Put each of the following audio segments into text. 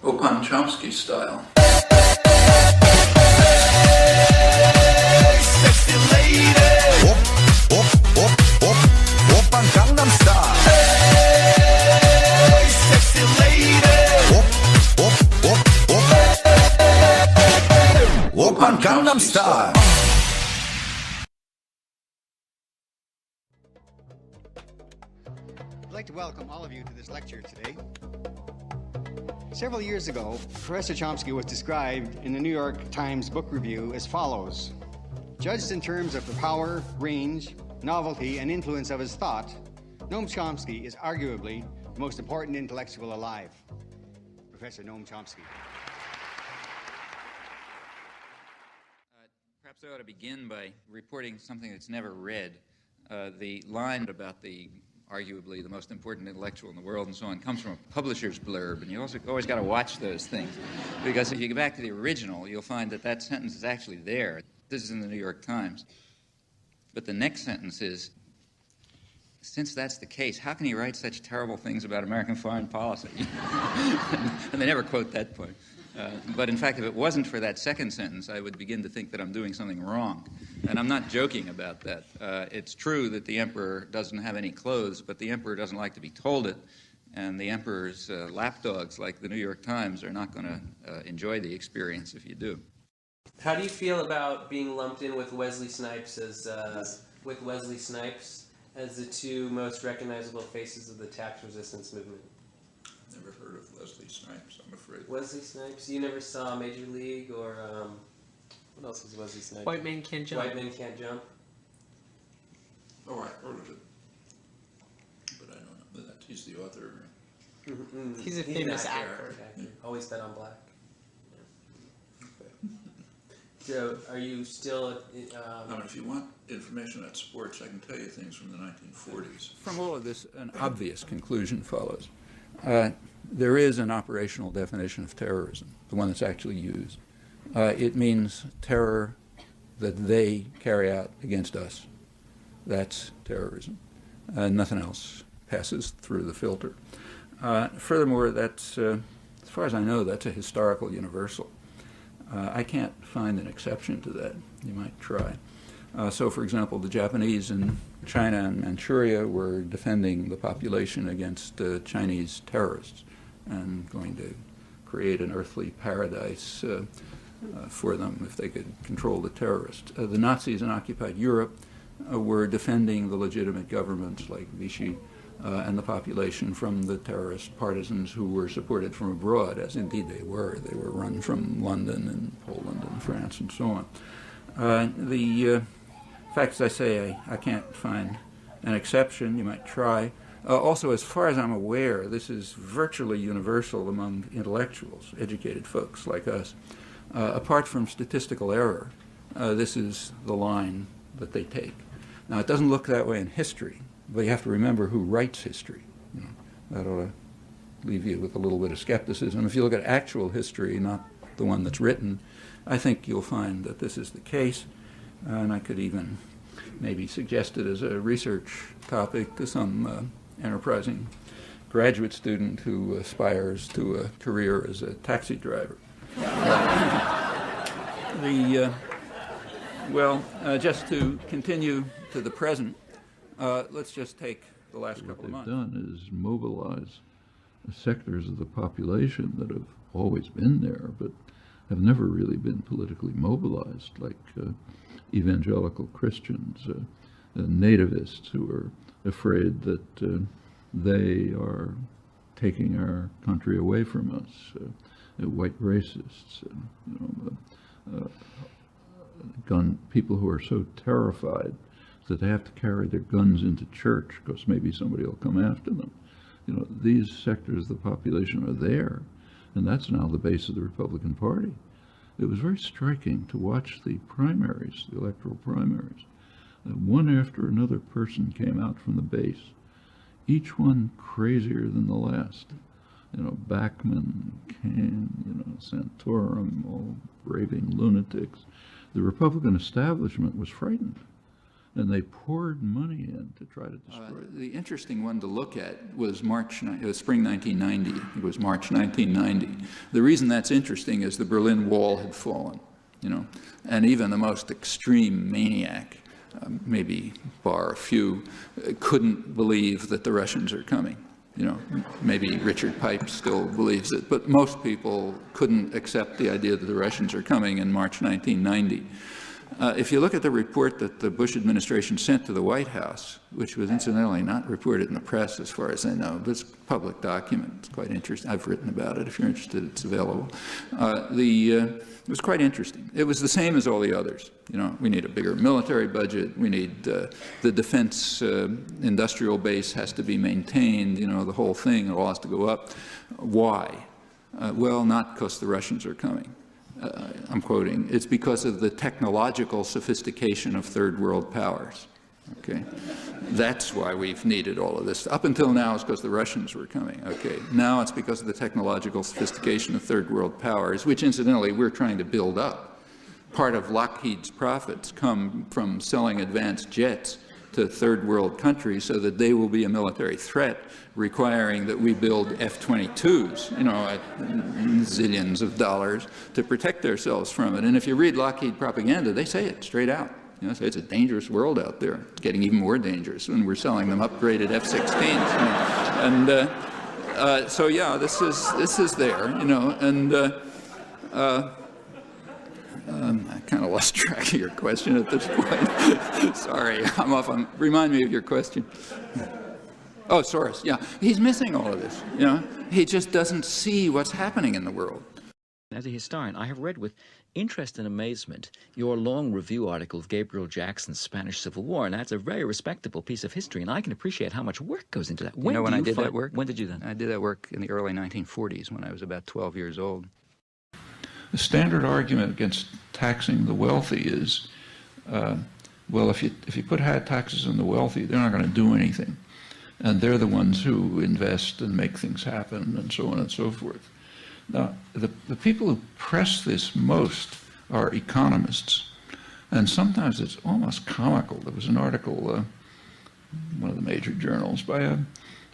Noam Chomsky style. Sexy lady. Open Gangnam Style. Hey, sexy lady. Open Gangnam Style. I'd like to welcome all of you to this lecture today. Several years ago, Professor Chomsky was described in the New York Times Book Review as follows. Judged in terms of the power, range, novelty, and influence of his thought, Noam Chomsky is arguably the most important intellectual alive. Professor Noam Chomsky. Perhaps I ought to begin by reporting something that's never read. The line about the arguably the most important intellectual in the world and so on comes from a publisher's blurb, and you also always got to watch those things, because if you go back to the original, you'll find that that sentence is actually there. This is in the New York Times. But the next sentence is, since that's the case, how can he write such terrible things about American foreign policy? And they never quote that point. But in fact, if it wasn't for that second sentence, I would begin to think that I'm doing something wrong. And I'm not joking about that. It's true that the emperor doesn't have any clothes, but the emperor doesn't like to be told it. And the emperor's lapdogs, like the New York Times, are not going to enjoy the experience if you do. How do you feel about being lumped in with Wesley Snipes as the two most recognizable faces of the tax resistance movement? Never heard of Wesley Snipes, I'm afraid. Wesley Snipes? You never saw Major League or what else was Wesley Snipes? White Men Can't Jump. White Men Can't Jump. Oh, I heard of it. But I don't know that he's the author. Mm-hmm. He's a famous actor. Always bet on black. So, are you still... if you want information about sports, I can tell you things from the 1940s. From all of this, an obvious conclusion follows. There is an operational definition of terrorism, the one that's actually used. It means terror that they carry out against us. That's terrorism. Nothing else passes through the filter. Furthermore, that's, as far as I know, that's a historical universal. I can't find an exception to that. You might try. So, for example, the Japanese in China and Manchuria were defending the population against Chinese terrorists and going to create an earthly paradise for them if they could control the terrorists. The Nazis in occupied Europe were defending the legitimate governments like Vichy and the population from the terrorist partisans who were supported from abroad, as indeed they were. They were run from London and Poland and France and so on. The fact, as I say, I can't find an exception. You might try. Also, as far as I'm aware, this is virtually universal among intellectuals, educated folks like us. Apart from statistical error, this is the line that they take. Now, it doesn't look that way in history, but you have to remember who writes history. You know, that ought to leave you with a little bit of skepticism. If you look at actual history, not the one that's written, I think you'll find that this is the case. And I could even maybe suggest it as a research topic to some enterprising graduate student who aspires to a career as a taxi driver. Just to continue to the present, let's just take the last couple of months. What they've done is mobilize sectors of the population that have always been there, but have never really been politically mobilized, like evangelical Christians, nativists who are afraid that they are taking our country away from us, white racists, people who are so terrified that they have to carry their guns into church because maybe somebody will come after them. You know, these sectors of the population are there, and that's now the base of the Republican Party. It was very striking to watch the primaries, the electoral primaries. One after another person came out from the base, each one crazier than the last. You know, Bachman, Cain, Santorum, all raving lunatics. The Republican establishment was frightened. and they poured money in to try to destroy it. The interesting one to look at was it was spring 1990. It was March 1990. The reason that's interesting is the Berlin Wall had fallen, and even the most extreme maniac, maybe bar a few, couldn't believe that the Russians are coming. Maybe Richard Pipes still believes it, but most people couldn't accept the idea that the Russians are coming in March 1990. If you look at the report that the Bush administration sent to the White House, which was incidentally not reported in the press as far as I know, but it's a public document, it's quite interesting. I've written about it. If you're interested, it's available. It was quite interesting. It was the same as all the others. We need a bigger military budget. We need the defense industrial base has to be maintained. The whole thing, it all has to go up. Why? Well, not because the Russians are coming. I'm quoting. It's because of the technological sophistication of third world powers. Okay, that's why we've needed all of this. Up until now, it's because the Russians were coming. Okay, now it's because of the technological sophistication of third world powers, which incidentally we're trying to build up. Part of Lockheed's profits come from selling advanced jets to third world countries so that they will be a military threat, requiring that we build F-22s, at zillions of dollars to protect ourselves from it. And if you read Lockheed propaganda, they say it straight out. Say it's a dangerous world out there. It's getting even more dangerous when we're selling them upgraded F-16s. And so yeah, this is there, and I kind of lost track of your question at this point. Sorry, I'm off. Remind me of your question. Oh, Soros, yeah. He's missing all of this, He just doesn't see what's happening in the world. As a historian, I have read with interest and amazement your long review article of Gabriel Jackson's Spanish Civil War, and that's a very respectable piece of history, and I can appreciate how much work goes into that. When I did that work? When did you do that? I did that work in the early 1940s when I was about 12 years old. The standard argument against taxing the wealthy is, well, if you put high taxes on the wealthy, they're not going to do anything. And they're the ones who invest and make things happen and so on and so forth. Now, the people who press this most are economists. And sometimes it's almost comical. There was an article in one of the major journals by a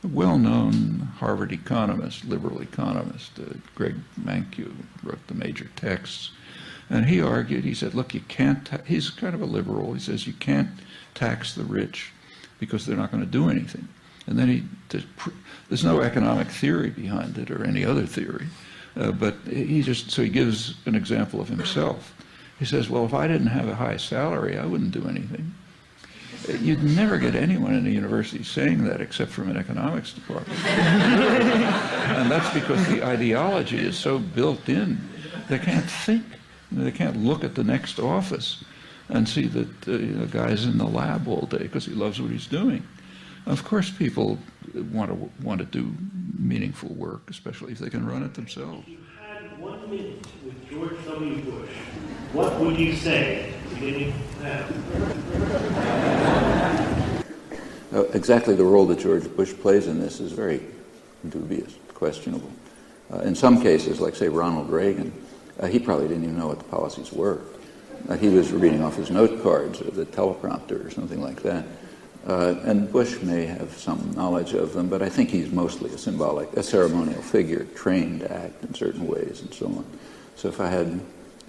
well-known Harvard economist, liberal economist, Greg Mankiw, wrote the major texts. And he argued, he said, look, you can't, he's kind of a liberal, he says you can't tax the rich because they're not going to do anything. And then there's no economic theory behind it or any other theory, but he gives an example of himself. He says, well, if I didn't have a high salary, I wouldn't do anything. You'd never get anyone in a university saying that except from an economics department. And that's because the ideology is so built in. They can't think. They can't look at the next office and see that the guy's in the lab all day because he loves what he's doing. Of course, people want to do meaningful work, especially if they can run it themselves. If you had 1 minute with George W. Bush, what would you say beginning now? Exactly the role that George Bush plays in this is very dubious, questionable. In some cases, like say Ronald Reagan, he probably didn't even know what the policies were. He was reading off his note cards or the teleprompter or something like that. And Bush may have some knowledge of them, but I think he's mostly a ceremonial figure, trained to act in certain ways and so on. So if I had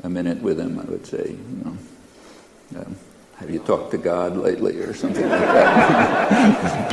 a minute with him, I would say, have you talked to God lately or something like that?